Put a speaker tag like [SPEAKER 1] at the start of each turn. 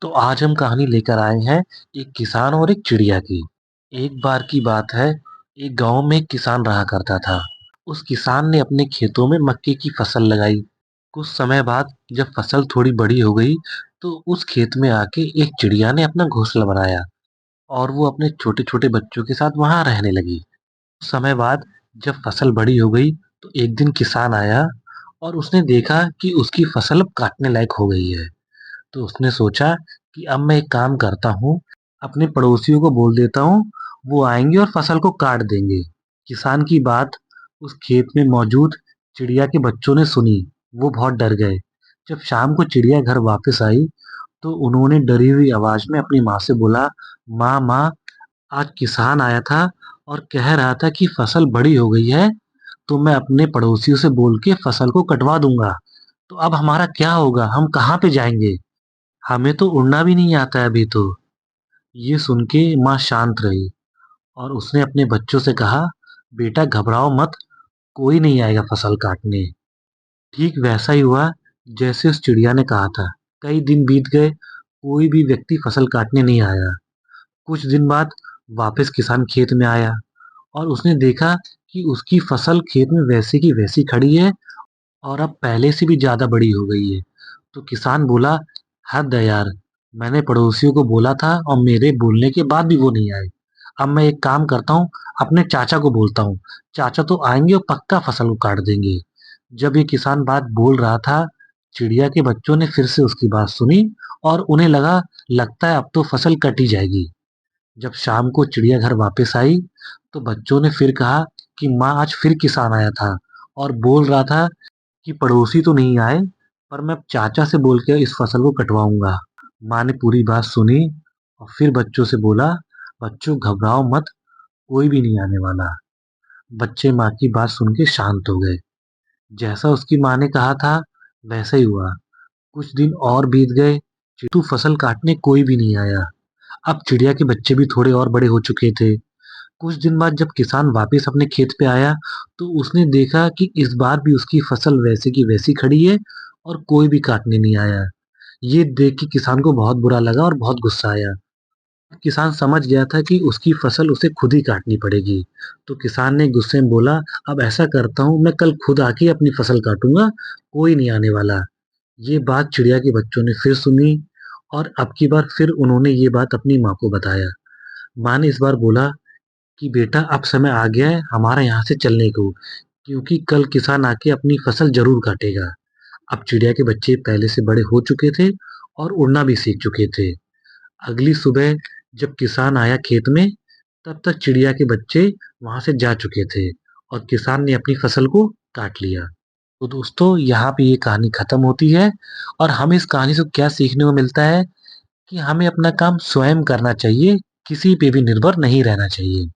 [SPEAKER 1] तो आज हम कहानी लेकर आए हैं एक किसान और एक चिड़िया की। एक बार की बात है, एक गांव में एक किसान रहा करता था। उस किसान ने अपने खेतों में मक्के की फसल लगाई। कुछ समय बाद जब फसल थोड़ी बड़ी हो गई, तो उस खेत में आके एक चिड़िया ने अपना घोंसला बनाया और वो अपने छोटे-छोटे बच्चों के साथ वहां रहने लगी। कुछ समय बाद जब फसल बड़ी हो गई, तो एक दिन किसान आया और उसने देखा कि उसकी फसल अब काटने लायक हो गई है। तो उसने सोचा कि अब मैं एक काम करता हूँ, अपने पड़ोसियों को बोल देता हूँ, वो आएँगे और फसल को काट देंगे। किसान की बात उस खेत में मौजूद चिड़िया के बच्चों ने सुनी, वो बहुत डर गए। जब शाम को चिड़िया घर वापस आई, तो उन्होंने डरी हुई आवाज़ में अपनी माँ से बोला, "माँ, माँ, आज किसान आया था और कह रहा था कि फसल बड़ी हो गई है, तो मैं अपने पड़ोसियों से बोल के फसल को कटवा दूँगा। तो अब हमारा क्या होगा? हम कहाँ पे जाएँगे? हमें तो उड़ना भी नहीं आता है अभी तो।" ये सुन के माँ शांत रही और उसने अपने बच्चों से कहा, "बेटा घबराओ मत, कोई नहीं आएगा फसल काटने।" ठीक वैसा ही हुआ जैसे उस चिड़िया ने कहा था। कई दिन बीत गए, कोई भी व्यक्ति फसल काटने नहीं आया। कुछ दिन बाद वापस किसान खेत में आया और उसने देखा कि उसकी फसल खेत में वैसी की वैसी खड़ी है और अब पहले से भी ज़्यादा बड़ी हो गई है। तो किसान बोला, "हद है यार! मैंने पड़ोसियों को बोला था और मेरे बोलने के बाद भी वो नहीं आए। अब मैं एक काम करता हूँ, अपने चाचा को बोलता हूँ। चाचा तो आएँगे और पक्का फसल को काट देंगे।" जब ये किसान बात बोल रहा था, चिड़िया के बच्चों ने फिर से उसकी बात सुनी और उन्हें लगा, लगता है अब तो फसल कट ही जाएगी। जब शाम को चिड़िया घर वापस आई, तो बच्चों ने फिर कहा कि माँ आज फिर किसान आया था और बोल रहा था कि पड़ोसी तो नहीं आए, पर मैं अब चाचा से बोल के इस फसल को कटवाऊँगा। माँ ने पूरी बात सुनी और फिर बच्चों से बोला, "बच्चों घबराओ मत, कोई भी नहीं आने वाला।" बच्चे माँ की बात सुन के शांत हो गए। जैसा उसकी माँ ने कहा था, वैसा ही हुआ। कुछ दिन और बीत गए, चिंटू फसल काटने कोई भी नहीं आया। अब चिड़िया के बच्चे भी थोड़े और बड़े हो चुके थे। कुछ दिन बाद जब किसान वापस अपने खेत पे आया, तो उसने देखा कि इस बार भी उसकी फसल वैसे की वैसी खड़ी है और कोई भी काटने नहीं आया। ये देख के किसान को बहुत बुरा लगा और बहुत गुस्सा आया। किसान समझ गया था कि उसकी फसल उसे खुद ही काटनी पड़ेगी। तो किसान ने गुस्से में बोला, "अब ऐसा करता हूँ, मैं कल खुद आके अपनी फसल काटूँगा, कोई नहीं आने वाला।" ये बात चिड़िया के बच्चों ने फिर सुनी और अब की बार फिर उन्होंने ये बात अपनी माँ को बताया। माँ ने इस बार बोला कि बेटा अब समय आ गया है हमारा यहाँ से चलने को, क्योंकि कल किसान आके अपनी फसल ज़रूर काटेगा। अब चिड़िया के बच्चे पहले से बड़े हो चुके थे और उड़ना भी सीख चुके थे। अगली सुबह जब किसान आया खेत में, तब तक चिड़िया के बच्चे वहाँ से जा चुके थे और किसान ने अपनी फसल को काट लिया। तो दोस्तों यहाँ पे ये कहानी खत्म होती है और हमें इस कहानी से क्या सीखने को मिलता है कि हमें अपना काम स्वयं करना चाहिए, किसी पे भी निर्भर नहीं रहना चाहिए।